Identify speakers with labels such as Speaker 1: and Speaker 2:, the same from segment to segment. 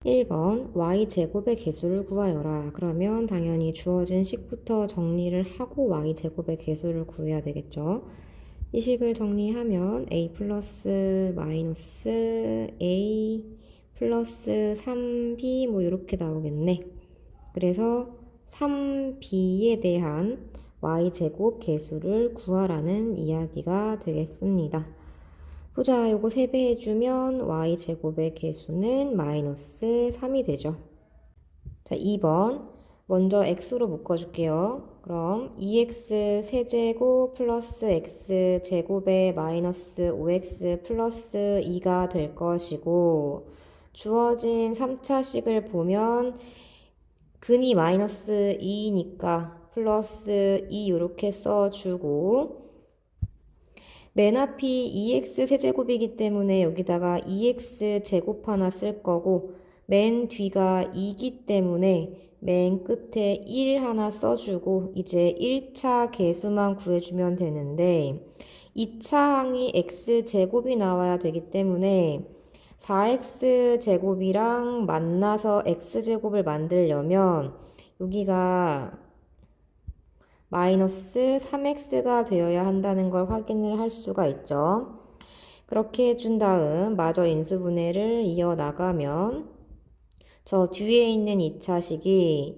Speaker 1: 1번 y제곱의 개수를 구하여라. 그러면 당연히 주어진 식부터 정리를 하고 y제곱의 개수를 구해야 되겠죠. 이 식을 정리하면 a 플러스 마이너스 a 플러스 3b 뭐 이렇게 나오겠네. 그래서 3b에 대한 y제곱 개수를 구하라는 이야기가 되겠습니다. 보자, 요거 3배 해주면 y제곱의 개수는 마이너스 3이 되죠. 자, 2번. 먼저 x로 묶어줄게요. 그럼 2x 세제곱 플러스 x 제곱의 마이너스 5x 플러스 2가 될 것이고, 주어진 3차식을 보면 근이 마이너스 2니까 플러스 2 이렇게 써주고, 맨 앞이 2x 세제곱이기 때문에 여기다가 2x 제곱 하나 쓸 거고, 맨 뒤가 2기 때문에 맨 끝에 1 하나 써주고 이제 1차 개수만 구해주면 되는데 2차 항이 x제곱이 나와야 되기 때문에 4x제곱이랑 만나서 x제곱을 만들려면 여기가 마이너스 3x가 되어야 한다는 걸 확인을 할 수가 있죠. 그렇게 해준 다음 마저 인수분해를 이어나가면 저 뒤에 있는 2차식이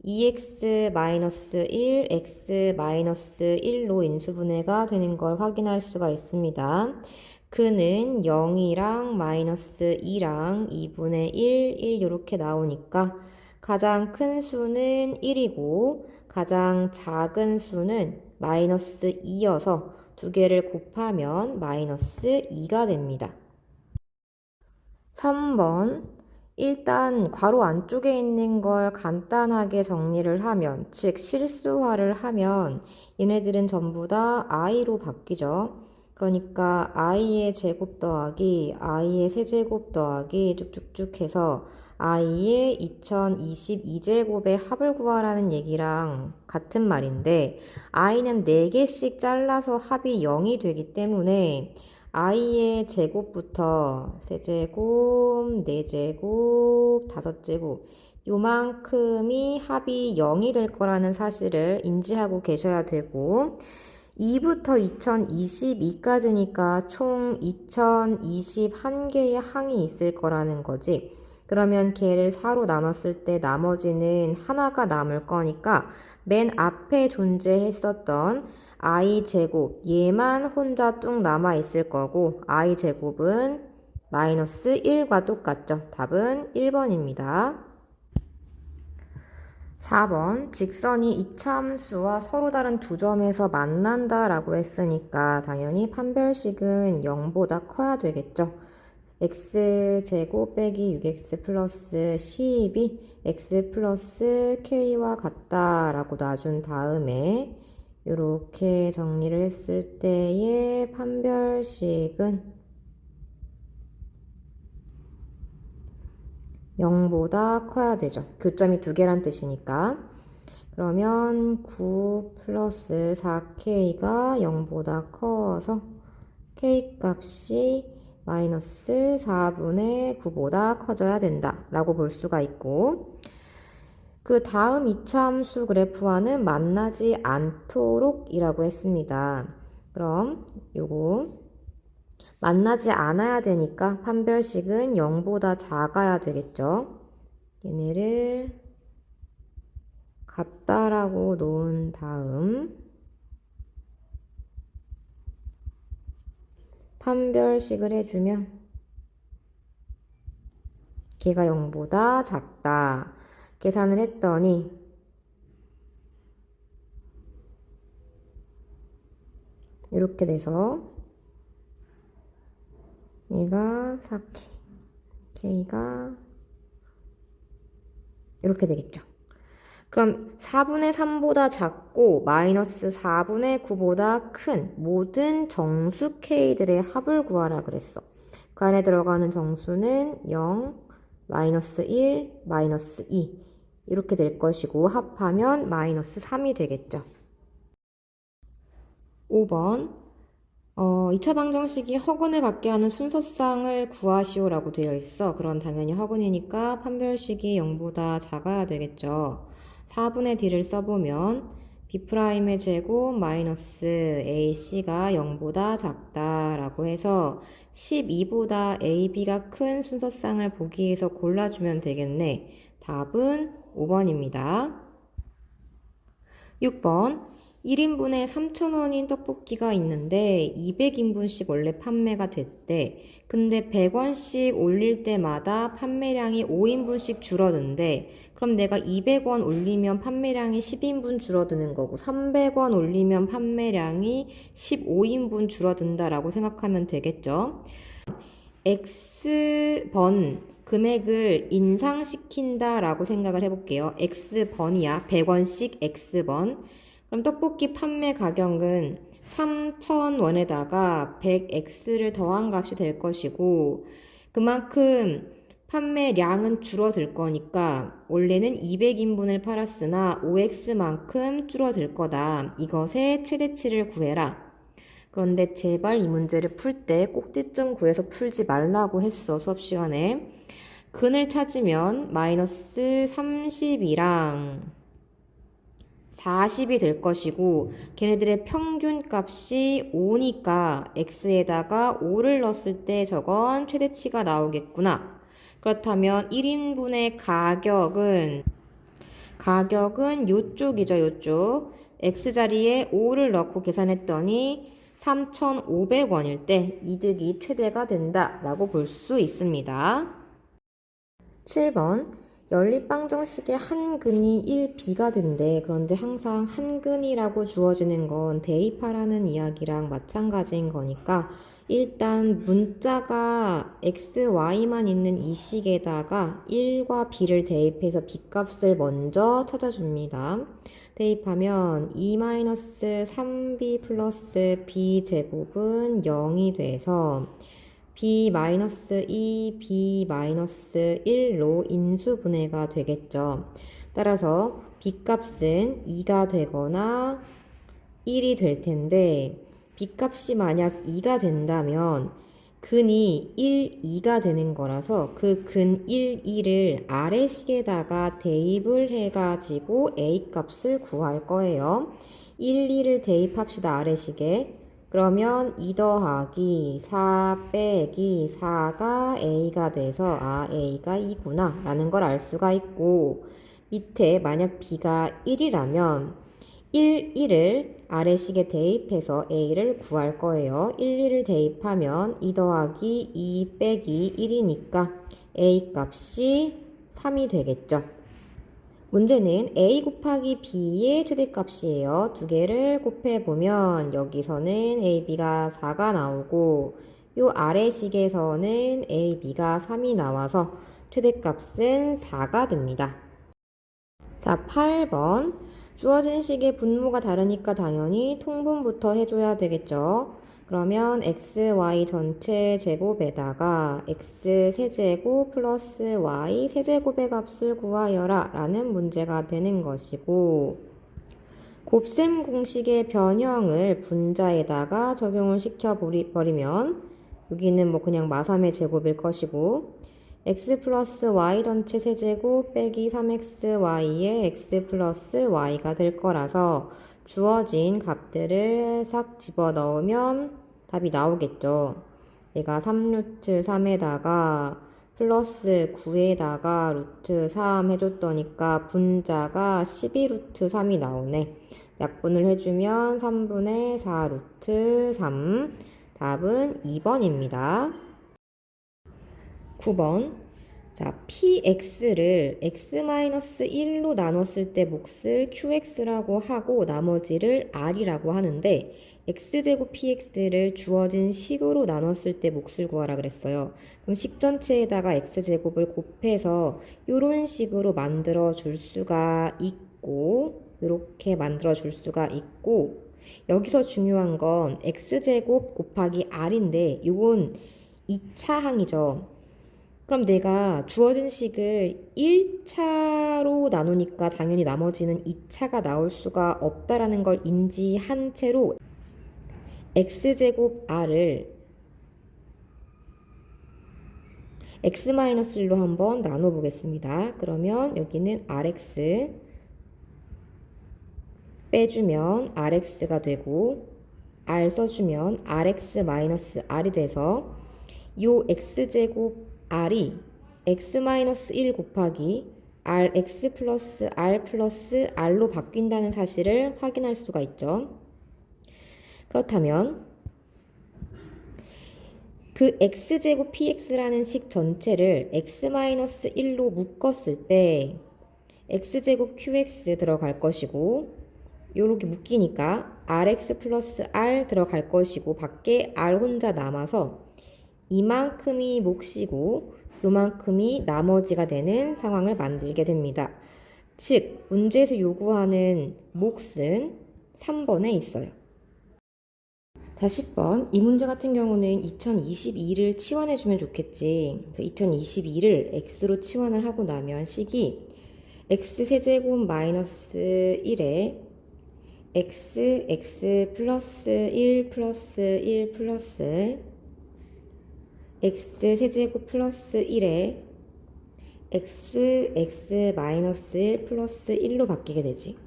Speaker 1: 2x-1, x-1로 인수분해가 되는 걸 확인할 수가 있습니다. 그는 0이랑 마이너스 2랑 2분의 1, 1 이렇게 나오니까 가장 큰 수는 1이고 가장 작은 수는 마이너스 2여서 두 개를 곱하면 마이너스 2가 됩니다. 3번. 일단 괄호 안쪽에 있는 걸 간단하게 정리를 하면, 즉 실수화를 하면 얘네들은 전부 다 i로 바뀌죠. 그러니까 i의 제곱 더하기 i의 세제곱 더하기 쭉쭉쭉 해서 i의 2022제곱의 합을 구하라는 얘기랑 같은 말인데 i는 4개씩 잘라서 합이 0이 되기 때문에 i의 제곱부터 세제곱, 4제곱, 5제곱 요만큼이 합이 0이 될 거라는 사실을 인지하고 계셔야 되고 2부터 2022까지니까 총 2021개의 항이 있을 거라는 거지. 그러면 걔를 4로 나눴을 때 나머지는 하나가 남을 거니까 맨 앞에 존재했었던 i제곱 얘만 혼자 뚝 남아 있을 거고 i제곱은 마이너스 1과 똑같죠. 답은 1번입니다. 4번 직선이 이차함수와 서로 다른 두 점에서 만난다 라고 했으니까 당연히 판별식은 0보다 커야 되겠죠. x제곱 빼기 6x 플러스 12 x 플러스 k와 같다 라고 놔준 다음에 이렇게 정리를 했을 때의 판별식은 0보다 커야 되죠. 교점이 두 개란 뜻이니까. 그러면 9 플러스 4k가 0보다 커서 k 값이 마이너스 4분의 9보다 커져야 된다 라고 볼 수가 있고 그 다음 이차함수 그래프와는 만나지 않도록 이라고 했습니다. 그럼 요거 만나지 않아야 되니까 판별식은 0보다 작아야 되겠죠. 얘네를 같다라고 놓은 다음 판별식을 해주면 걔가 0보다 작다. 계산을 했더니 이렇게 돼서 얘가 4K, K가 이렇게 되겠죠. 그럼 4분의 3보다 작고 마이너스 4분의 9보다 큰 모든 정수 K들의 합을 구하라 그랬어. 그 안에 들어가는 정수는 0, 마이너스 1, 마이너스 2 이렇게 될 것이고 합하면 마이너스 3이 되겠죠. 5번 2차 방정식이 허근을 갖게 하는 순서쌍을 구하시오라고 되어 있어. 그럼 당연히 허근이니까 판별식이 0보다 작아야 되겠죠. 4분의 D를 써보면 B'의 제곱 마이너스 AC가 0보다 작다라고 해서 12보다 AB가 큰 순서쌍을 보기 위해서 골라주면 되겠네. 답은 5번입니다. 6번 1인분에 3,000원인 떡볶이가 있는데 200인분씩 원래 판매가 됐대. 근데 100원씩 올릴 때마다 판매량이 5인분씩 줄어든대. 그럼 내가 200원 올리면 판매량이 10인분 줄어드는 거고 300원 올리면 판매량이 15인분 줄어든다라고 생각하면 되겠죠. X번 금액을 인상시킨다라고 생각을 해볼게요. X번이야. 100원씩 X번. 그럼 떡볶이 판매 가격은 3,000원에다가 100X를 더한 값이 될 것이고 그만큼 판매량은 줄어들 거니까 원래는 200인분을 팔았으나 5X만큼 줄어들 거다. 이것의 최대치를 구해라. 그런데 제발 이 문제를 풀 때 꼭지점 구해서 풀지 말라고 했어, 수업 시간에. 근을 찾으면 마이너스 30이랑 40이 될 것이고 걔네들의 평균 값이 5니까 x에다가 5를 넣었을 때 저건 최대치가 나오겠구나. 그렇다면 1인분의 가격은 요쪽이죠, 요쪽. x자리에 5를 넣고 계산했더니 3,500원일 때 이득이 최대가 된다라고 볼 수 있습니다. 7번 연립방정식의 한 근이 1b가 된대. 그런데 항상 한 근이라고 주어지는 건 대입하라는 이야기랑 마찬가지인 거니까 일단 문자가 x, y만 있는 이 식에다가 1과 b를 대입해서 b값을 먼저 찾아줍니다. 대입하면 2-3b 플러스 b 제곱은 0이 돼서 b-2, b-1로 인수분해가 되겠죠. 따라서 b값은 2가 되거나 1이 될 텐데 b값이 만약 2가 된다면 근이 1, 2가 되는 거라서 그 근 1, 2를 아래식에다가 대입을 해가지고 a 값을 구할 거예요. 1, 2를 대입합시다, 아래식에. 그러면 2 더하기 4 빼기 4가 a가 돼서 a가 2구나 라는 걸 알 수가 있고 밑에 만약 b가 1이라면 1, 1을 아래식에 대입해서 a를 구할 거예요. 1, 2를 대입하면 2 더하기 2 빼기 1이니까 a 값이 3이 되겠죠. 문제는 a 곱하기 b의 최대값이에요. 두 개를 곱해보면 여기서는 ab가 4가 나오고 요 아래식에서는 ab가 3이 나와서 최대값은 4가 됩니다. 자, 8번. 주어진 식의 분모가 다르니까 당연히 통분부터 해줘야 되겠죠. 그러면 x, y 전체 제곱에다가 x 세제곱 플러스 y 세제곱의 값을 구하여라 라는 문제가 되는 것이고 곱셈 공식의 변형을 분자에다가 적용을 시켜버리면 여기는 뭐 그냥 마삼의 제곱일 것이고 x 플러스 y 전체 세제곱 빼기 3xy의 x 플러스 y가 될 거라서 주어진 값들을 싹 집어넣으면 답이 나오겠죠. 내가 3루트 3에다가 플러스 9에다가 루트 3 해줬더니까 분자가 12루트 3이 나오네. 약분을 해주면 3분의 4 루트 3. 답은 2번입니다. 9번. 자, px를 x-1로 나눴을 때 몫을 qx라고 하고 나머지를 r이라고 하는데 x제곱 px를 주어진 식으로 나눴을 때 몫을 구하라 그랬어요. 그럼 식 전체에다가 x제곱을 곱해서 이런 식으로 만들어 줄 수가 있고 이렇게 만들어 줄 수가 있고 여기서 중요한 건 x제곱 곱하기 r인데 이건 2차 항이죠. 그럼 내가 주어진 식을 1차로 나누니까 당연히 나머지는 2차가 나올 수가 없다라는 걸 인지한 채로 x제곱 r을 x-1로 한번 나눠보겠습니다. 그러면 여기는 rx 빼주면 rx가 되고 r 써주면 rx-r이 돼서 요 x제곱 r이 x-1 곱하기 rx 플러스 r 플러스 r로 바뀐다는 사실을 확인할 수가 있죠. 그렇다면 그 x제곱 px라는 식 전체를 x-1로 묶었을 때 x제곱 qx 들어갈 것이고 요렇게 묶이니까 rx 플러스 r 들어갈 것이고 밖에 r 혼자 남아서 이만큼이 몫이고 요만큼이 나머지가 되는 상황을 만들게 됩니다. 즉 문제에서 요구하는 몫은 3번에 있어요. 자, 10번. 이 문제 같은 경우는 2022를 치환해주면 좋겠지. 그래서 2022를 x로 치환을 하고 나면 식이 x세제곱 마이너스 1에 x 플러스 1 플러스 1 플러스 x세제곱 플러스 1에 x 마이너스 1 플러스 1로 바뀌게 되지.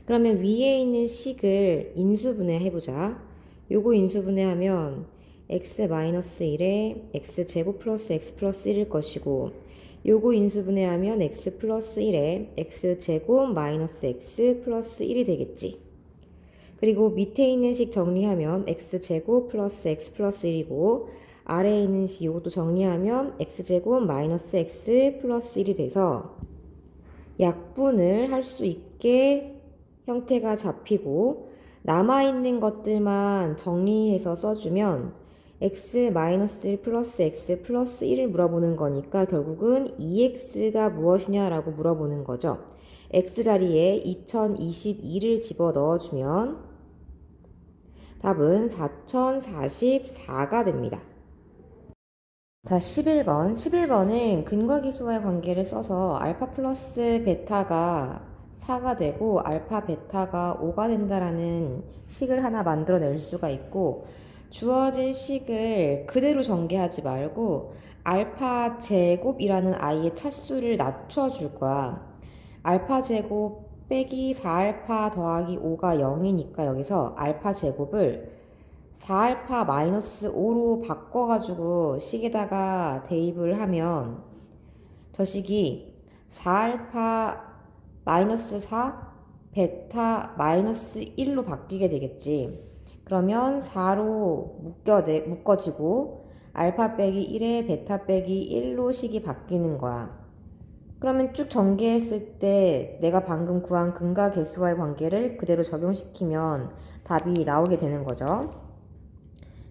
Speaker 1: 그러면 위에 있는 식을 인수분해 해보자. 요거 인수분해하면 x-1에 x제곱 플러스 x 플러스 1일 것이고 요거 인수분해하면 x 플러스 1에 x제곱 마이너스 x 플러스 1이 되겠지. 그리고 밑에 있는 식 정리하면 x제곱 플러스 x 플러스 1이고 아래에 있는 식 요것도 정리하면 x제곱 마이너스 x 플러스 1이 돼서 약분을 할 수 있게 형태가 잡히고 남아있는 것들만 정리해서 써주면 x-1 플러스 x 플러스 1을 물어보는 거니까 결국은 2x가 무엇이냐라고 물어보는 거죠. x자리에 2022를 집어 넣어주면 답은 4044가 됩니다. 자, 11번. 11번은 근과 기수와의 관계를 써서 알파 플러스 베타가 4가 되고 알파 베타가 5가 된다라는 식을 하나 만들어낼 수가 있고 주어진 식을 그대로 전개하지 말고 알파 제곱이라는 i의 차수를 낮춰줄 거야. 알파 제곱 빼기 4알파 더하기 5가 0이니까 여기서 알파 제곱을 4알파 마이너스 5로 바꿔가지고 식에다가 대입을 하면 저 식이 4알파 마이너스 4 베타 마이너스 1로 바뀌게 되겠지. 그러면 4로 묶어지고 알파 빼기 1에 베타 빼기 1로 식이 바뀌는 거야. 그러면 쭉 전개했을 때 내가 방금 구한 근과 계수와의 관계를 그대로 적용시키면 답이 나오게 되는 거죠.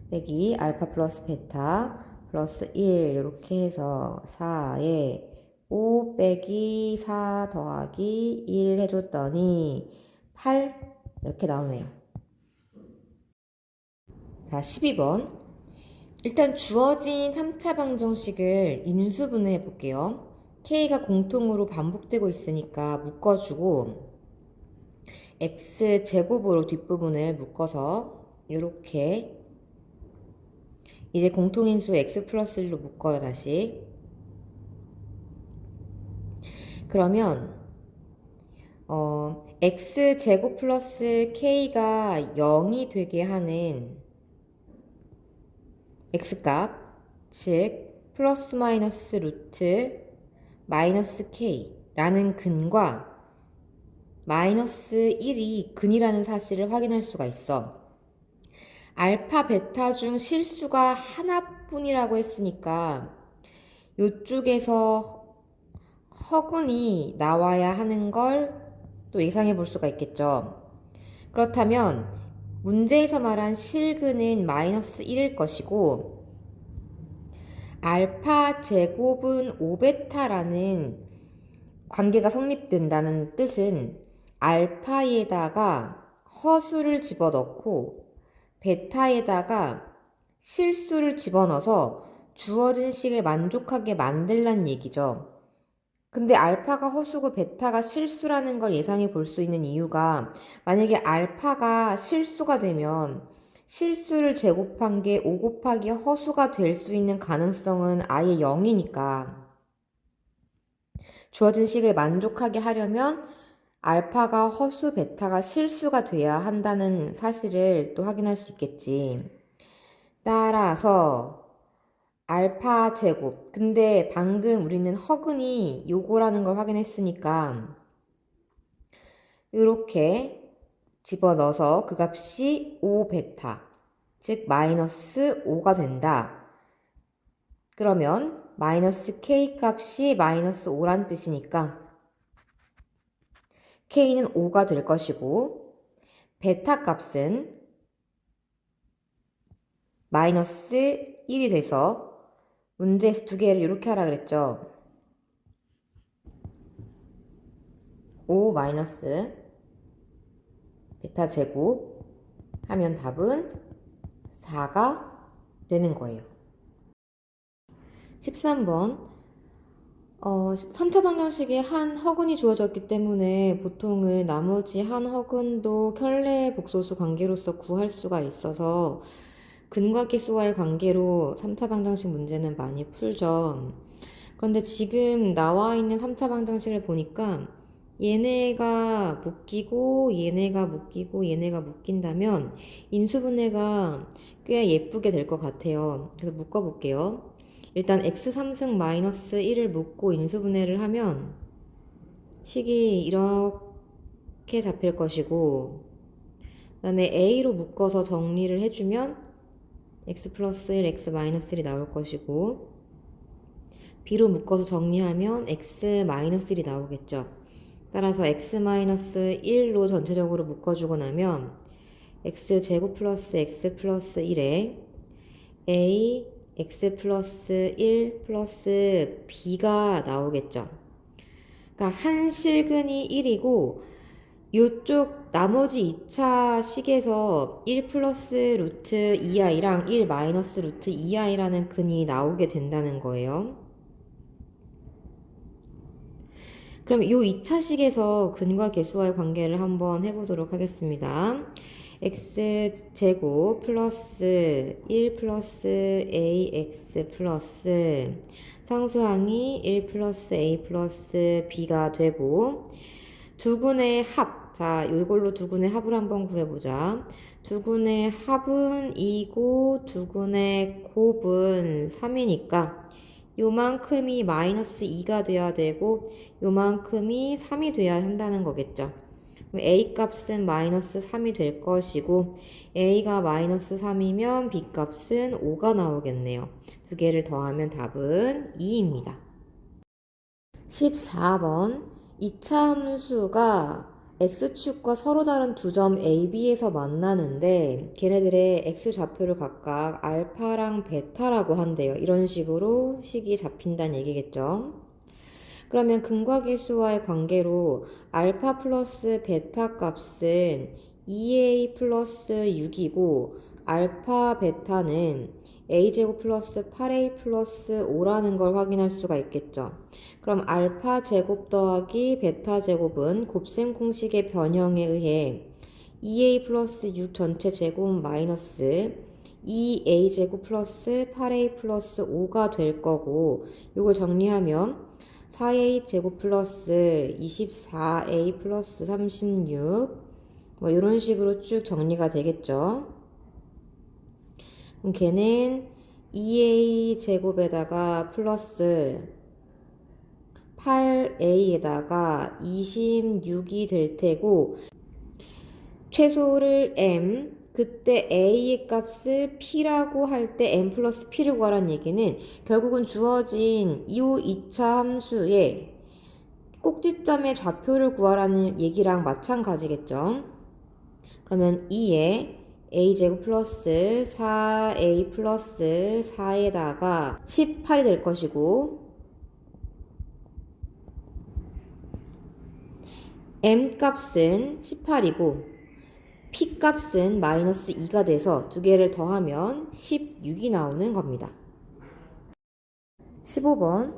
Speaker 1: 빼기 알파 플러스 베타 플러스 1 이렇게 해서 4에 5 빼기 4 더하기 1 해줬더니 8 이렇게 나오네요. 자, 12번. 일단 주어진 3차 방정식을 인수분해 볼게요. k가 공통으로 반복되고 있으니까 묶어주고 x제곱으로 뒷부분을 묶어서 이렇게 이제 공통인수 x 플러스 1로 묶어요. 다시. 그러면 x제곱 플러스 k가 0이 되게 하는 x값, 즉 플러스 마이너스 루트 마이너스 k라는 근과 마이너스 1이 근이라는 사실을 확인할 수가 있어. 알파, 베타 중 실수가 하나뿐이라고 했으니까 이쪽에서 허근이 나와야 하는 걸 또 예상해 볼 수가 있겠죠. 그렇다면 문제에서 말한 실근은 마이너스 1일 것이고 알파 제곱은 5베타라는 관계가 성립된다는 뜻은 알파에다가 허수를 집어넣고 베타에다가 실수를 집어넣어서 주어진 식을 만족하게 만들란 얘기죠. 근데 알파가 허수고 베타가 실수라는 걸 예상해 볼 수 있는 이유가 만약에 알파가 실수가 되면 실수를 제곱한 게 5 곱하기 허수가 될 수 있는 가능성은 아예 0이니까 주어진 식을 만족하게 하려면 알파가 허수, 베타가 실수가 돼야 한다는 사실을 또 확인할 수 있겠지. 따라서 알파 제곱. 근데 방금 우리는 허근이 요거라는 걸 확인했으니까 이렇게 집어넣어서 그 값이 5 베타, 즉 마이너스 5가 된다. 그러면 마이너스 k 값이 마이너스 5란 뜻이니까 k는 5가 될 것이고 베타 값은 마이너스 1이 돼서 문제에서 두 개를 이렇게 하라 그랬죠. 5 마이너스 베타 제곱 하면 답은 4가 되는 거예요. 13번 3차 방정식에 한 허근이 주어졌기 때문에 보통은 나머지 한 허근도 켤레 복소수 관계로서 구할 수가 있어서 근과 계수와의 관계로 3차 방정식 문제는 많이 풀죠. 그런데 지금 나와 있는 3차 방정식을 보니까 얘네가 묶이고 얘네가 묶이고 얘네가 묶인다면 인수분해가 꽤 예쁘게 될 것 같아요. 그래서 묶어볼게요. 일단 x3승 마이너스 1을 묶고 인수분해를 하면 식이 이렇게 잡힐 것이고 그 다음에 a로 묶어서 정리를 해주면 x 플러스 1, x 마이너스 1이 나올 것이고 b로 묶어서 정리하면 x 마이너스 1이 나오겠죠. 따라서 x 마이너스 1로 전체적으로 묶어주고 나면 x 제곱 플러스 x 플러스 1에 a x 플러스 1 플러스 b가 나오겠죠. 그러니까 한 실근이 1이고 요쪽 나머지 2차 식에서 1 플러스 루트 2i랑 1 마이너스 루트 2i라는 근이 나오게 된다는 거예요. 그럼 이 2차 식에서 근과 계수와의 관계를 한번 해보도록 하겠습니다. x제곱 플러스 1 플러스 ax 플러스 상수항이 1 플러스 a 플러스 b가 되고 두근의 합, 자 이걸로 두근의 합을 한번 구해보자. 두근의 합은 2고 두근의 곱은 3이니까 요만큼이 마이너스 2가 돼야 되고 요만큼이 3이 돼야 한다는 거겠죠. a 값은 마이너스 3이 될 것이고 a가 마이너스 3이면 b 값은 5가 나오겠네요. 두 개를 더하면 답은 2입니다. 14번 2차 함수가 x축과 서로 다른 두 점 a, b에서 만나는데 걔네들의 x좌표를 각각 알파랑 베타라고 한대요. 이런 식으로 식이 잡힌다는 얘기겠죠. 그러면 근과 계수와의 관계로 알파 플러스 베타 값은 2a 플러스 6이고 알파 베타는 a제곱 플러스 8a 플러스 5라는 걸 확인할 수가 있겠죠. 그럼 알파 제곱 더하기 베타 제곱은 곱셈 공식의 변형에 의해 2a 플러스 6 전체 제곱 마이너스 2a 제곱 플러스 8a 플러스 5가 될 거고 이걸 정리하면 4a 제곱 플러스 24a 플러스 36 뭐 이런 식으로 쭉 정리가 되겠죠. 그럼 걔는 2a 제곱에다가 플러스 8a에다가 26이 될 테고 최소를 m 그때 a의 값을 p라고 할 때 m 플러스 p를 구하라는 얘기는 결국은 주어진 이 2차 함수의 꼭지점의 좌표를 구하라는 얘기랑 마찬가지겠죠. 그러면 2에 a제곱 플러스 4a 플러스 4에다가 18이 될 것이고 m 값은 18이고 p 값은 마이너스 2가 돼서 두 개를 더하면 16이 나오는 겁니다. 15번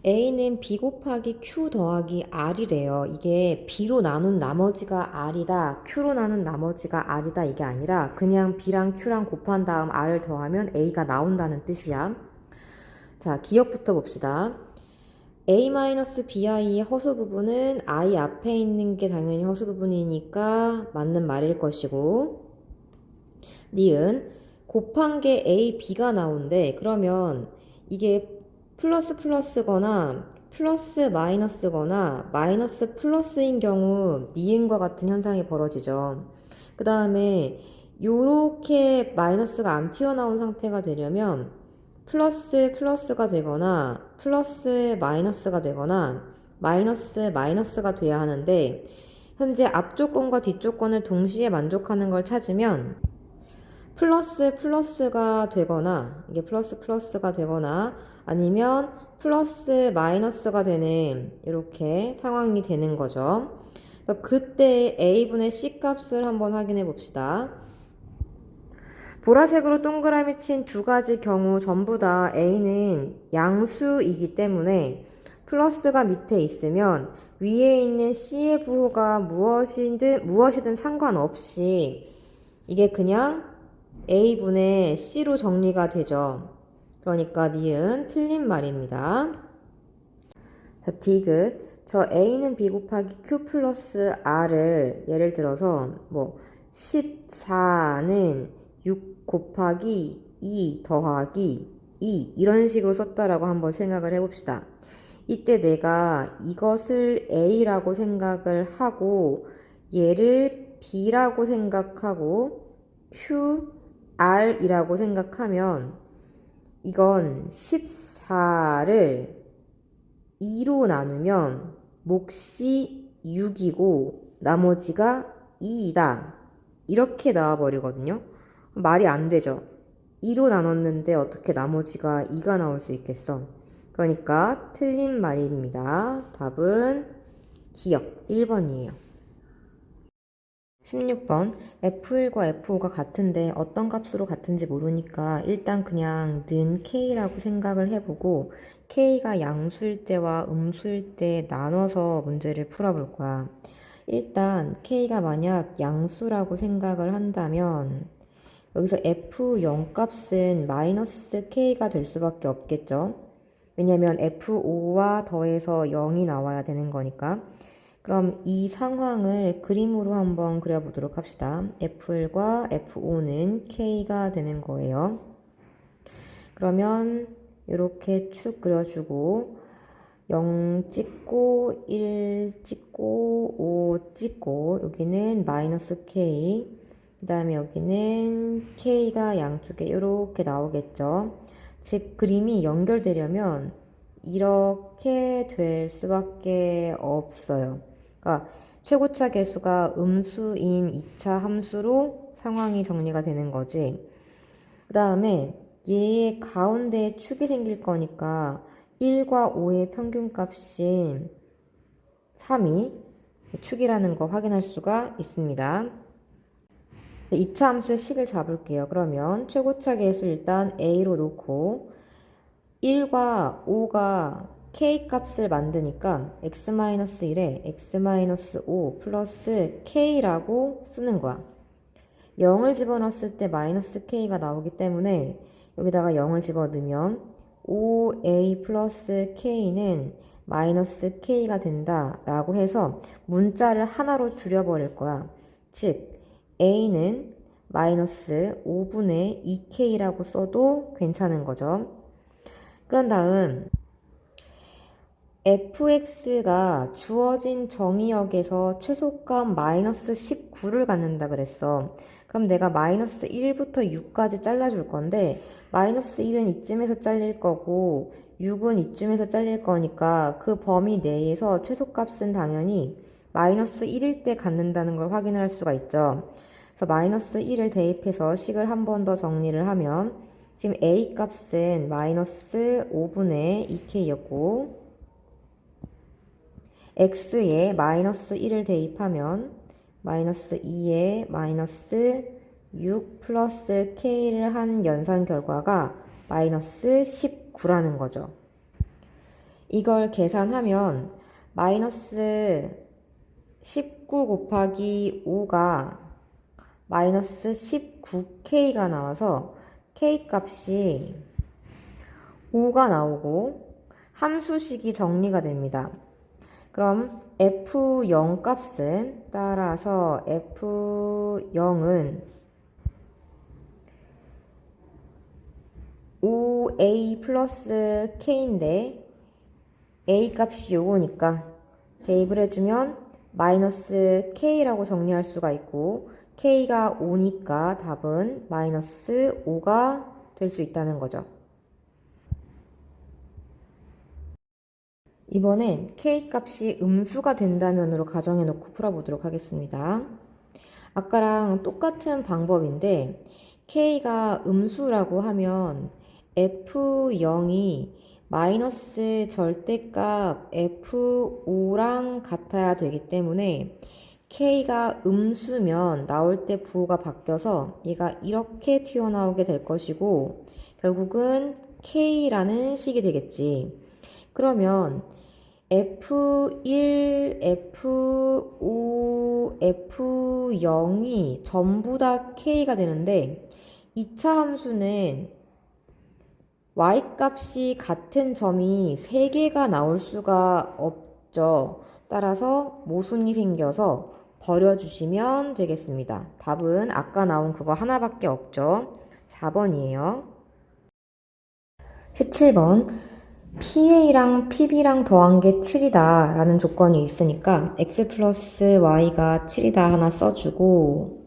Speaker 1: A는 B 곱하기 Q 더하기 R이래요. 이게 B로 나눈 나머지가 R이다, Q로 나눈 나머지가 R이다 이게 아니라 그냥 B랑 Q랑 곱한 다음 R을 더하면 A가 나온다는 뜻이야. 자, 기억부터 봅시다. A-BI의 허수 부분은 I 앞에 있는 게 당연히 허수 부분이니까 맞는 말일 것이고, 니은 곱한 게 A, B가 나온대. 그러면 이게 플러스 플러스거나 플러스 마이너스거나 마이너스 플러스인 경우 니은과 같은 현상이 벌어지죠. 그 다음에 요렇게 마이너스가 안 튀어나온 상태가 되려면 플러스 플러스가 되거나 플러스 마이너스가 되거나 마이너스 마이너스가 돼야 하는데, 현재 앞쪽 건과 뒤쪽 건을 동시에 만족하는 걸 찾으면 플러스 플러스가 되거나, 이게 플러스 플러스가 되거나 아니면 플러스 마이너스가 되는 이렇게 상황이 되는 거죠. 그래서 그때 A분의 C 값을 한번 확인해 봅시다. 보라색으로 동그라미 친 두 가지 경우 전부 다 A는 양수이기 때문에 플러스가 밑에 있으면 위에 있는 C의 부호가 무엇이든 상관없이 이게 그냥 A분의 C로 정리가 되죠. 그러니까 니은 틀린 말입니다. 자, 디귿. 저 A는 B 곱하기 Q 플러스 R을 예를 들어서 14는 6 곱하기 2 더하기 2 이런 식으로 썼다라고 한번 생각을 해봅시다. 이때 내가 이것을 A라고 생각을 하고 얘를 B라고 생각하고 Q, R이라고 생각하면 이건 14를 2로 나누면 몫이 6이고 나머지가 2이다. 이렇게 나와버리거든요. 말이 안 되죠. 2로 나눴는데 어떻게 나머지가 2가 나올 수 있겠어. 그러니까 틀린 말입니다. 답은 기억 1번이에요. 16번 F1과 F5가 같은데 어떤 값으로 같은지 모르니까 일단 그냥 는 K라고 생각을 해보고 K가 양수일 때와 음수일 때 나눠서 문제를 풀어볼 거야. 일단 K가 만약 양수라고 생각을 한다면 여기서 F0 값은 마이너스 K가 될 수밖에 없겠죠. 왜냐면 F5와 더해서 0이 나와야 되는 거니까. 그럼 이 상황을 그림으로 한번 그려보도록 합시다. F1과 F5는 K가 되는 거예요. 그러면 이렇게 축 그려주고 0 찍고 1 찍고 5 찍고 여기는 마이너스 K, 그 다음에 여기는 K가 양쪽에 이렇게 나오겠죠. 즉 그림이 연결되려면 이렇게 될 수밖에 없어요. 그러니까 최고차 계수가 음수인 2차 함수로 상황이 정리가 되는 거지. 그 다음에 얘의 가운데에 축이 생길 거니까 1과 5의 평균값인 3이 축이라는 거 확인할 수가 있습니다. 2차 함수의 식을 잡을게요. 그러면 최고차 계수 일단 A로 놓고 1과 5가 K 값을 만드니까 x-1에 x-5 플러스 K라고 쓰는 거야. 0을 집어넣었을 때 마이너스 K가 나오기 때문에 여기다가 0을 집어넣으면 5A 플러스 K는 마이너스 K가 된다 라고 해서 문자를 하나로 줄여버릴 거야. 즉 A는 마이너스 5분의 2K라고 써도 괜찮은 거죠. 그런 다음 fx가 주어진 정의역에서 최소값 마이너스 19를 갖는다 그랬어. 그럼 내가 마이너스 1부터 6까지 잘라줄 건데 마이너스 1은 이쯤에서 잘릴 거고 6은 이쯤에서 잘릴 거니까 그 범위 내에서 최소값은 당연히 마이너스 1일 때 갖는다는 걸 확인할 수가 있죠. 그래서 마이너스 1을 대입해서 식을 한 번 더 정리를 하면 지금 A 값은 마이너스 5분의 2K였고 x에 마이너스 1을 대입하면 마이너스 2에 마이너스 6 플러스 k를 한 연산 결과가 마이너스 19라는 거죠. 이걸 계산하면 마이너스 19 곱하기 5가 마이너스 19K가 나와서 K 값이 5가 나오고 함수식이 정리가 됩니다. 그럼 F0 값은 따라서 F0은 5A 플러스 K인데 A 값이 요거니까 대입을 해주면 마이너스 K라고 정리할 수가 있고 K가 5니까 답은 마이너스 5가 될 수 있다는 거죠. 이번엔 K 값이 음수가 된다면으로 가정해 놓고 풀어보도록 하겠습니다. 아까랑 똑같은 방법인데 K가 음수라고 하면 F0이 마이너스 절대값 F5랑 같아야 되기 때문에 K가 음수면 나올 때 부호가 바뀌어서 얘가 이렇게 튀어나오게 될 것이고 결국은 K라는 식이 되겠지. 그러면 F1, F5, F0이 전부 다 K가 되는데 2차 함수는 Y값이 같은 점이 3개가 나올 수가 없죠. 따라서 모순이 생겨서 버려주시면 되겠습니다. 답은 아까 나온 그거 하나밖에 없죠. 4번이에요. 17번 PA랑 PB랑 더한 게 7이다 라는 조건이 있으니까 X 플러스 Y가 7이다 하나 써주고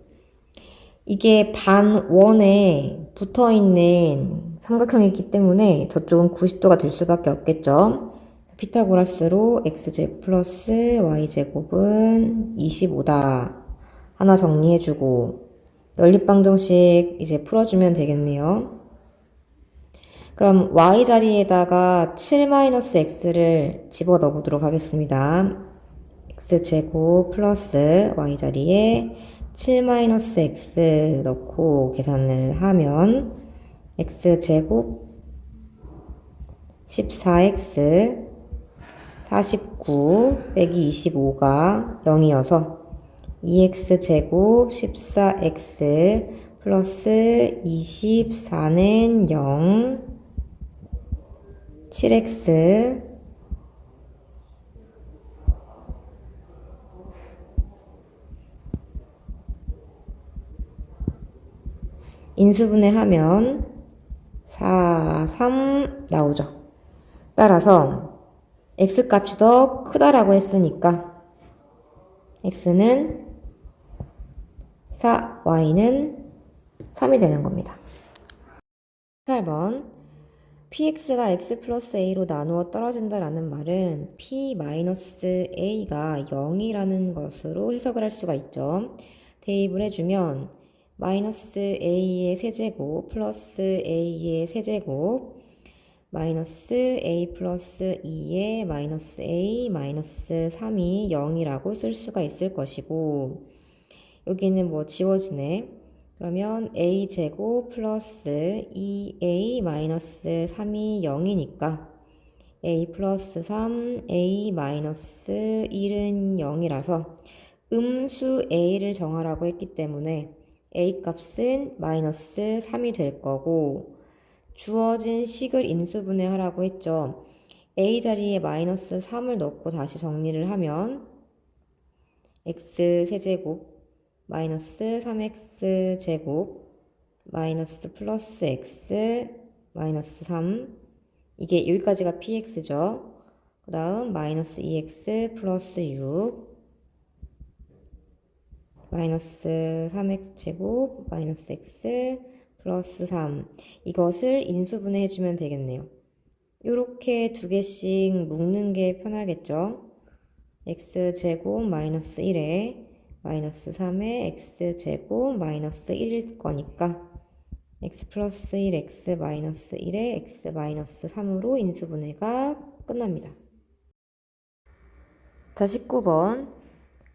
Speaker 1: 이게 반원에 붙어있는 삼각형이기 때문에 저쪽은 90도가 될 수밖에 없겠죠. 피타고라스로 X제곱 플러스 Y제곱은 25다 하나 정리해주고 연립방정식 이제 풀어주면 되겠네요. 그럼 y 자리에다가 7-x를 집어넣어 보도록 하겠습니다. x제곱 플러스 y 자리에 7-x 넣고 계산을 하면 x제곱 14x 49 빼기 25가 0이어서 2x제곱 14x 플러스 24는 0 7x 인수분해하면 4, 3 나오죠. 따라서 x값이 더 크다라고 했으니까 x는 4, y는 3이 되는 겁니다. 8번 px가 x 플러스 a로 나누어 떨어진다라는 말은 p 마이너스 a가 0이라는 것으로 해석을 할 수가 있죠. 대입을 해주면 마이너스 a의 세제곱 플러스 a의 세제곱 마이너스 a 플러스 2의 마이너스 a 마이너스 3이 0이라고 쓸 수가 있을 것이고 여기는 뭐 지워지네. 그러면 a제곱 플러스 2a 마이너스 3이 0이니까 a 플러스 3, a 마이너스 1은 0이라서 음수 a를 정하라고 했기 때문에 a 값은 마이너스 3이 될 거고 주어진 식을 인수분해하라고 했죠. a 자리에 마이너스 3을 넣고 다시 정리를 하면 x 세제곱 마이너스 3x 제곱 마이너스 플러스 x 마이너스 3 이게 여기까지가 px죠. 그 다음 마이너스 2x 플러스 6 마이너스 3x 제곱 마이너스 x 플러스 3 이것을 인수분해 해주면 되겠네요. 이렇게 두 개씩 묶는 게 편하겠죠. x제곱 마이너스 1에 마이너스 3의 x제곱 마이너스 1일 거니까 x 플러스 1, x 마이너스 1에 x 마이너스 3으로 인수분해가 끝납니다. 자, 19번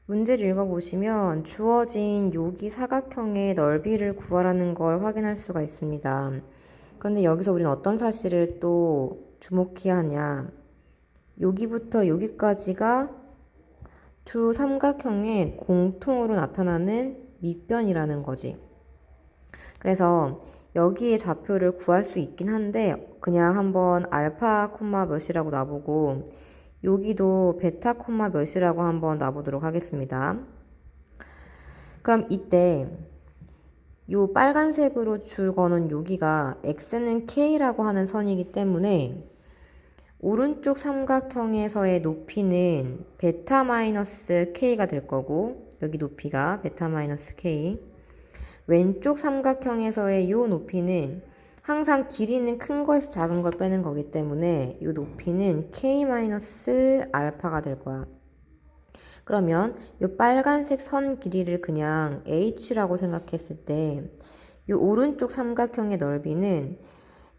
Speaker 1: 문제를 읽어보시면 주어진 여기 사각형의 넓이를 구하라는 걸 확인할 수가 있습니다. 그런데 여기서 우리는 어떤 사실을 또 주목해야 하냐. 여기부터 여기까지가 두 삼각형의 공통으로 나타나는 밑변이라는 거지. 그래서 여기에 좌표를 구할 수 있긴 한데 그냥 한번 알파 콤마 몇이라고 놔보고 여기도 베타 콤마 몇이라고 한번 놔보도록 하겠습니다. 그럼 이때 요 빨간색으로 줄 거는 여기가 x는 k라고 하는 선이기 때문에 오른쪽 삼각형에서의 높이는 베타 마이너스 k가 될 거고 여기 높이가 베타 마이너스 k, 왼쪽 삼각형에서의 요 높이는 항상 길이는 큰 거에서 작은 걸 빼는 거기 때문에 요 높이는 k 마이너스 알파가 될 거야. 그러면 이 빨간색 선 길이를 그냥 h라고 생각했을 때 이 오른쪽 삼각형의 넓이는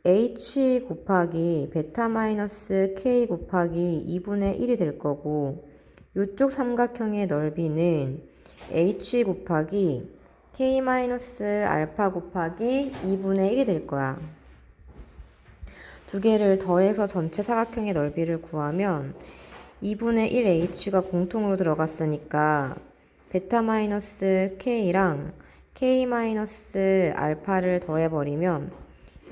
Speaker 1: h 곱하기 베타 마이너스 k 곱하기 2분의 1이 될 거고 이쪽 삼각형의 넓이는 h 곱하기 k 마이너스 알파 곱하기 2분의 1이 될 거야. 두 개를 더해서 전체 사각형의 넓이를 구하면 2분의 1h가 공통으로 들어갔으니까 베타 마이너스 k랑 k 마이너스 알파를 더해버리면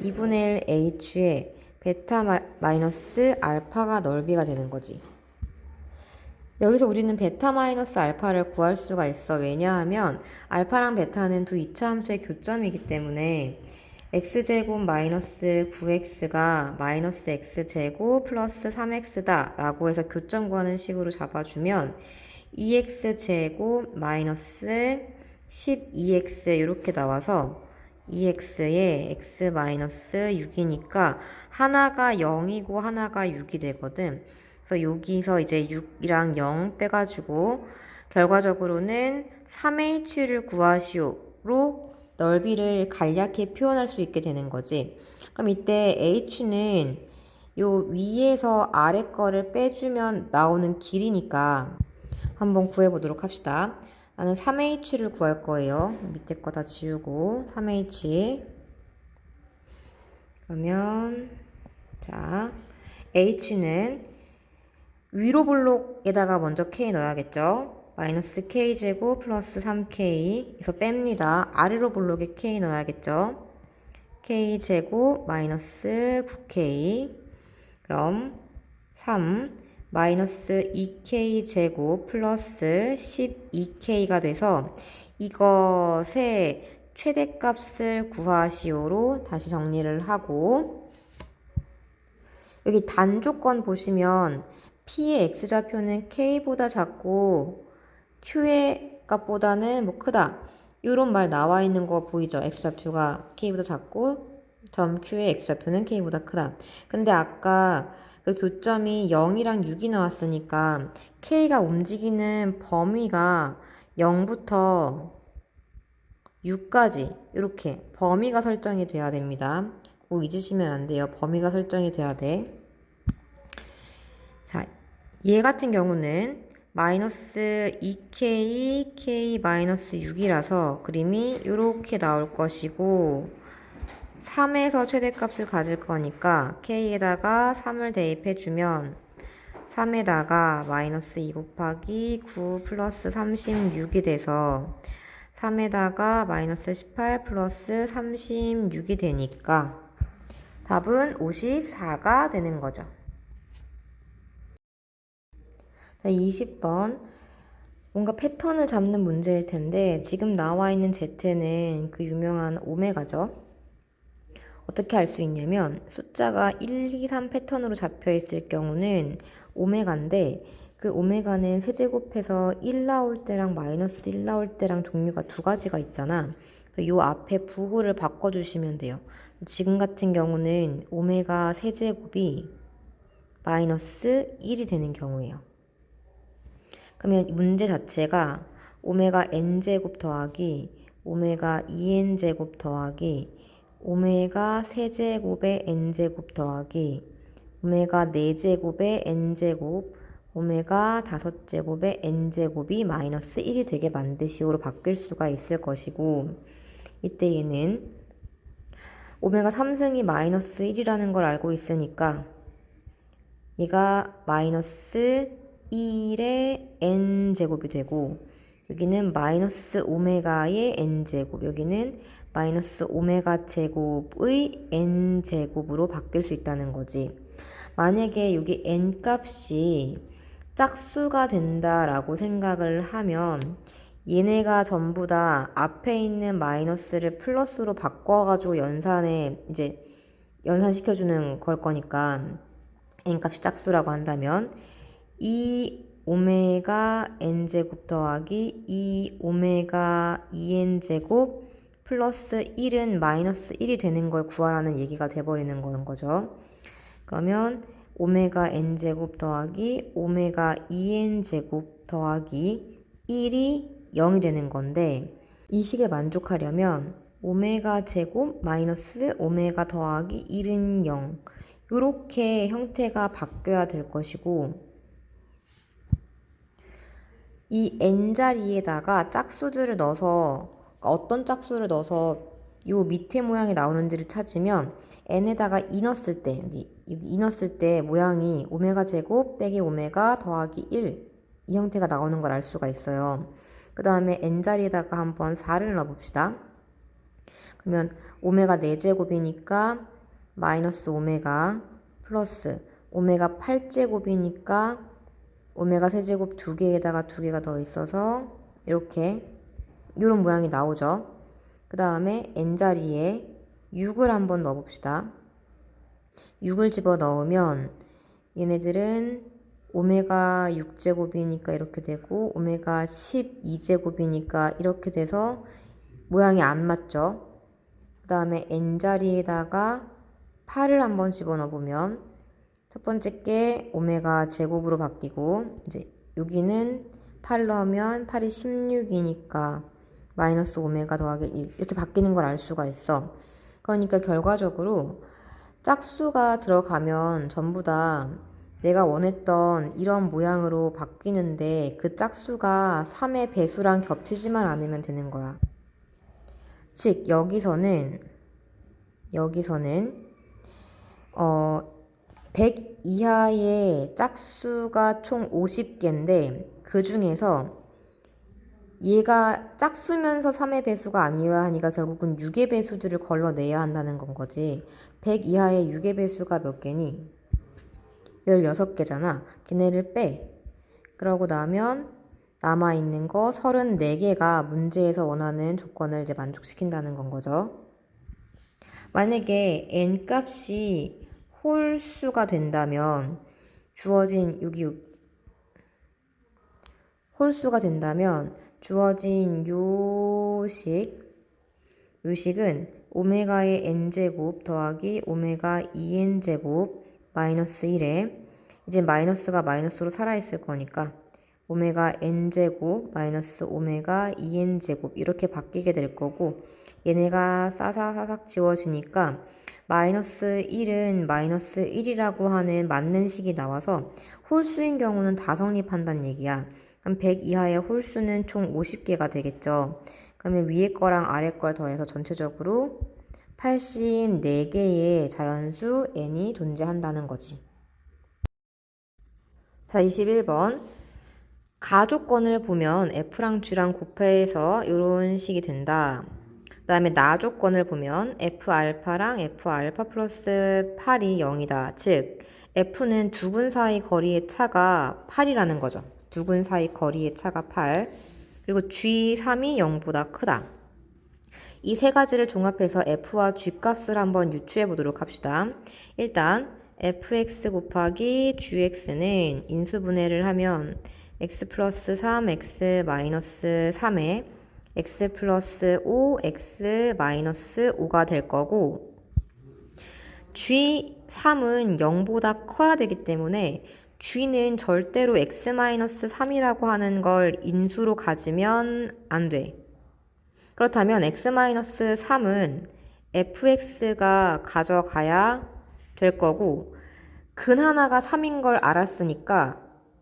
Speaker 1: 2분의 1h에 베타 마이너스 알파가 넓이가 되는 거지. 여기서 우리는 베타 마이너스 알파를 구할 수가 있어. 왜냐하면 알파랑 베타는 두 이차함수의 교점이기 때문에 x제곱 마이너스 9x가 마이너스 x제곱 플러스 3x다 라고 해서 교점 구하는 식으로 잡아주면 2x제곱 마이너스 12x 이렇게 나와서 2x에 x 마이너스 6이니까 하나가 0이고 하나가 6이 되거든. 그래서 여기서 이제 6이랑 0 빼가지고 결과적으로는 3h를 구하시오로 넓이를 간략히 표현할 수 있게 되는 거지. 그럼 이때 h는 요 위에서 아래 거를 빼주면 나오는 길이니까 한번 구해보도록 합시다. 나는 3h를 구할 거예요. 밑에 거 다 지우고 3h. 그러면 자, h는 위로 블록에다가 먼저 k 넣어야겠죠. 마이너스 k제곱 플러스 3k 에서 뺍니다. 아래로 블록에 k 넣어야겠죠. k제곱 마이너스 9k 그럼 3 마이너스 2k제곱 플러스 12k가 돼서 이것의 최대값을 구하시오로 다시 정리를 하고 여기 단조건 보시면 P의 X좌표는 K보다 작고 Q의 값보다는 뭐 크다. 이런 말 나와 있는 거 보이죠? X좌표가 K보다 작고 점 Q의 X좌표는 K보다 크다. 근데 아까 그 교점이 0이랑 6이 나왔으니까 K가 움직이는 범위가 0부터 6까지 이렇게 범위가 설정이 돼야 됩니다. 꼭 잊으시면 안 돼요. 범위가 설정이 돼야 돼. 자, 얘 같은 경우는 마이너스 2k, k 마이너스 6이라서 그림이 이렇게 나올 것이고 3에서 최대값을 가질 거니까 k에다가 3을 대입해주면 3에다가 마이너스 2 곱하기 9 플러스 36이 돼서 3에다가 마이너스 18 플러스 36이 되니까 답은 54가 되는 거죠. 자, 20번. 뭔가 패턴을 잡는 문제일 텐데 지금 나와 있는 Z는 그 유명한 오메가죠. 어떻게 알 수 있냐면 숫자가 1, 2, 3 패턴으로 잡혀 있을 경우는 오메가인데 그 오메가는 세제곱해서 1 나올 때랑 마이너스 1 나올 때랑 종류가 두 가지가 있잖아. 그래서 요 앞에 부호를 바꿔주시면 돼요. 지금 같은 경우는 오메가 세제곱이 마이너스 1이 되는 경우예요. 그러면 문제 자체가 오메가 n제곱 더하기 오메가 2n제곱 더하기 오메가 세제곱의 n제곱 더하기 오메가 4제곱의 n제곱 오메가 5제곱의 n제곱이 마이너스 1이 되게 만드시오로 바뀔 수가 있을 것이고 이때 얘는 오메가 3승이 마이너스 1이라는 걸 알고 있으니까 얘가 마이너스 1의 n제곱이 되고 여기는 마이너스 오메가의 n제곱, 여기는 마이너스 오메가 제곱의 n제곱으로 바뀔 수 있다는 거지. 만약에 여기 n 값이 짝수가 된다라고 생각을 하면 얘네가 전부 다 앞에 있는 마이너스를 플러스로 바꿔가지고 이제 연산시켜주는 걸 거니까 n값이 짝수라고 한다면 2 오메가 n제곱 더하기 2 오메가 2n제곱 플러스 1은 마이너스 1이 되는 걸 구하라는 얘기가 돼버리는 거죠. 그러면 오메가 n제곱 더하기 오메가 2n제곱 더하기 1이 0이 되는 건데 이 식을 만족하려면 오메가 제곱 마이너스 오메가 더하기 1은 0 이렇게 형태가 바뀌어야 될 것이고 이 n자리에다가 짝수들을 넣어서 어떤 짝수를 넣어서 이 밑에 모양이 나오는지를 찾으면 n에다가 2 넣었을 때 여기 2 넣었을 때 모양이 오메가 제곱 빼기 오메가 더하기 1 이 형태가 나오는 걸 알 수가 있어요. 그 다음에 n자리에다가 한번 4를 넣어봅시다. 그러면 오메가 4제곱이니까 마이너스 오메가 플러스 오메가 8제곱이니까 오메가 세제곱 2개에다가 2개가 더 있어서 이렇게 이런 모양이 나오죠. 그 다음에 n자리에 6을 한번 넣어봅시다. 6을 집어넣으면 얘네들은 오메가 6제곱이니까 이렇게 되고 오메가 12제곱이니까 이렇게 돼서 모양이 안 맞죠. 그 다음에 n자리에다가 8을 한번 집어넣어보면 첫 번째 게 오메가 제곱으로 바뀌고 이제 여기는 8 넣으면 8이 16이니까 마이너스 오메가 더하기 1 이렇게 바뀌는 걸 알 수가 있어. 그러니까 결과적으로 짝수가 들어가면 전부 다 내가 원했던 이런 모양으로 바뀌는데 그 짝수가 3의 배수랑 겹치지만 않으면 되는 거야. 즉 여기서는 100 이하의 짝수가 총 50개인데 그 중에서 얘가 짝수면서 3의 배수가 아니어야 하니까 결국은 6의 배수들을 걸러내야 한다는 건 거지. 100 이하의 6의 배수가 몇 개니? 16개잖아. 걔네를 빼. 그러고 나면 남아있는 거 34개가 문제에서 원하는 조건을 이제 만족시킨다는 건 거죠. 만약에 n 값이 홀수가 된다면 주어진 홀수가 된다면 주어진 요식은 오메가의 n제곱 더하기 오메가 2n제곱 마이너스 1에 이제 마이너스가 마이너스로 살아있을 거니까 오메가 n제곱 마이너스 오메가 2n제곱 이렇게 바뀌게 될 거고 얘네가 싸사사삭 지워지니까 마이너스 1은 마이너스 1이라고 하는 맞는 식이 나와서 홀수인 경우는 다 성립한다는 얘기야. 그럼 100 이하의 홀수는 총 50개가 되겠죠. 그러면 위에 거랑 아래 걸 더해서 전체적으로 84개의 자연수 n이 존재한다는 거지. 자, 21번. 가조건을 보면 f랑 g랑 곱해서 이런 식이 된다. 그 다음에 나조건을 보면 f알파랑 f알파 플러스 8이 0이다. 즉 f는 두 근 사이 거리의 차가 8이라는 거죠. 두 근 사이 거리의 차가 8. 그리고 G3이 0보다 크다. 이 세 가지를 종합해서 f와 g 값을 한번 유추해 보도록 합시다. 일단 fx 곱하기 gx는 인수분해를 하면 x 플러스 3, x 마이너스 3에 x 플러스 5, x 마이너스 5가 될 거고 G3은 0보다 커야 되기 때문에 G는 절대로 x 마이너스 3이라고 하는 걸 인수로 가지면 안 돼. 그렇다면 x 마이너스 3은 fx가 가져가야 될 거고 근 하나가 3인 걸 알았으니까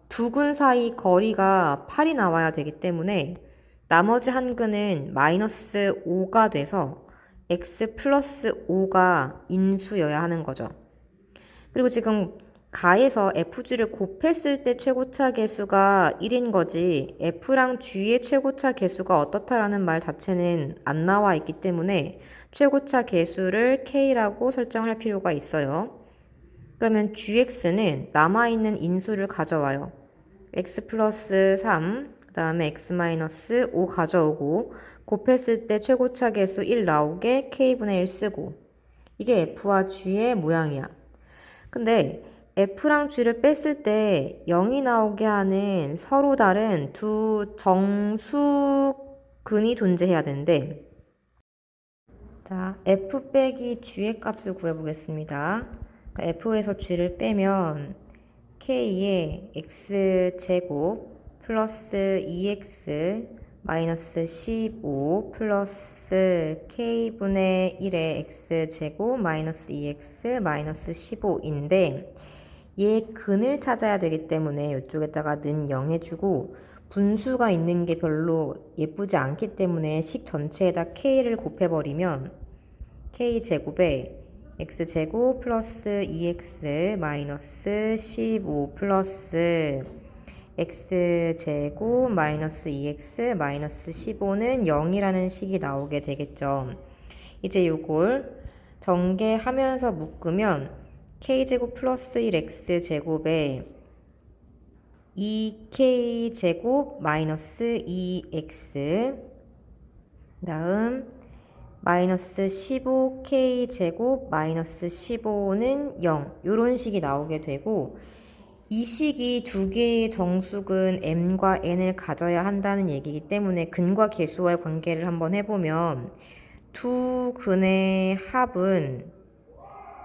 Speaker 1: 두 근 사이 거리가 8이 나와야 되기 때문에 나머지 한 근은 마이너스 5가 돼서 x 플러스 5가 인수여야 하는 거죠. 그리고 지금 가에서 FG를 곱했을 때 최고차 계수가 1인 거지 F랑 G의 최고차 계수가 어떻다라는 말 자체는 안 나와 있기 때문에 최고차 계수를 K라고 설정할 필요가 있어요. 그러면 GX는 남아있는 인수를 가져와요. X 플러스 3, 그 다음에 X 마이너스 5 가져오고 곱했을 때 최고차 계수 1 나오게 K분의 1 쓰고 이게 F와 G의 모양이야. 근데 F랑 G를 뺐을 때 0이 나오게 하는 서로 다른 두 정수근이 존재해야 되는데 자, F 빼기 G의 값을 구해보겠습니다. F에서 G를 빼면 K의 X제곱 플러스 2X 마이너스 15 플러스 K분의 1의 X제곱 마이너스 2X 마이너스 15인데 얘 근을 찾아야 되기 때문에 이쪽에다가 는 0 해주고 분수가 있는 게 별로 예쁘지 않기 때문에 식 전체에다 K를 곱해버리면 K제곱에 X제곱 플러스 2X 마이너스 15 플러스 X제곱 마이너스 2X 마이너스 15는 0이라는 식이 나오게 되겠죠. 이제 요걸 전개하면서 묶으면 K제곱 플러스 1X제곱에 2K제곱 마이너스 2X 다음 마이너스 15K제곱 마이너스 15는 0 요런 식이 나오게 되고 이 식이 두 개의 정수근 m과 n을 가져야 한다는 얘기이기 때문에 근과 계수와의 관계를 한번 해보면 두 근의 합은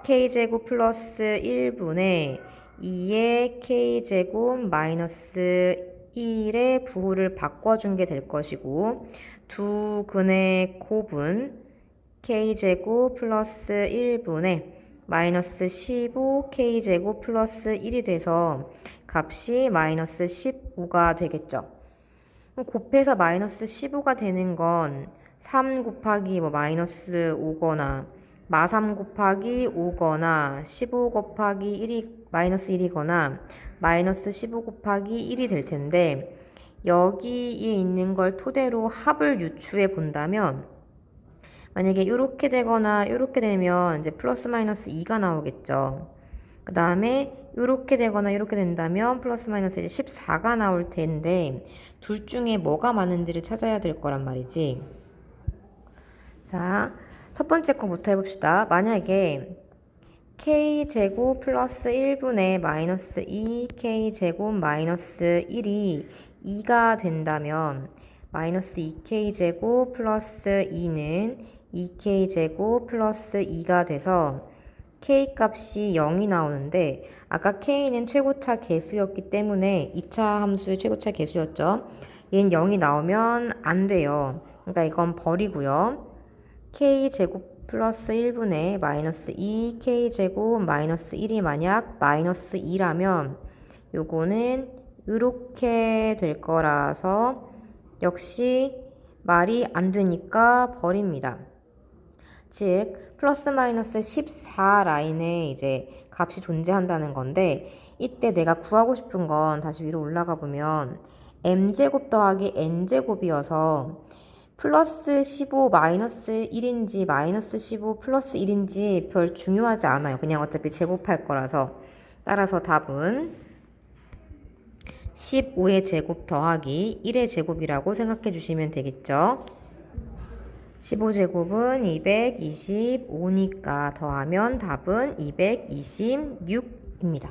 Speaker 1: k제곱 플러스 1분의 2의 k제곱 마이너스 1의 부호를 바꿔준 게 될 것이고 두 근의 곱은 k제곱 플러스 1분의 마이너스 15k제곱 플러스 1이 돼서 값이 마이너스 15가 되겠죠. 곱해서 마이너스 15가 되는 건 3 곱하기 마이너스 5거나 마3 곱하기 5거나 15 곱하기 1이 마이너스 1이거나 마이너스 15 곱하기 1이 될 텐데 여기에 있는 걸 토대로 합을 유추해 본다면 만약에 이렇게 되거나 이렇게 되면 이제 플러스 마이너스 2가 나오겠죠. 그 다음에 이렇게 되거나 이렇게 된다면 플러스 마이너스 이제 14가 나올 텐데 둘 중에 뭐가 맞는지를 찾아야 될 거란 말이지. 자, 첫 번째 거부터 해봅시다. 만약에 k제곱 플러스 1분의 마이너스 2k제곱 마이너스 1이 2가 된다면 마이너스 2k제곱 플러스 2는 2k제곱 플러스 2가 돼서 k값이 0이 나오는데 아까 k는 최고차 계수였기 때문에 2차 함수의 최고차 계수였죠. 얘는 0이 나오면 안 돼요. 그러니까 이건 버리고요. k제곱 플러스 1분의 마이너스 2k제곱 마이너스 1이 만약 마이너스 2라면 요거는 이렇게 될 거라서 역시 말이 안 되니까 버립니다. 즉 플러스 마이너스 14 라인에 이제 값이 존재한다는 건데 이때 내가 구하고 싶은 건 다시 위로 올라가 보면 m제곱 더하기 n제곱이어서 플러스 15 마이너스 1인지 마이너스 15 플러스 1인지 별 중요하지 않아요. 그냥 어차피 제곱할 거라서. 따라서 답은 15의 제곱 더하기 1의 제곱이라고 생각해 주시면 되겠죠. 15제곱은 225니까 더하면 답은 226입니다.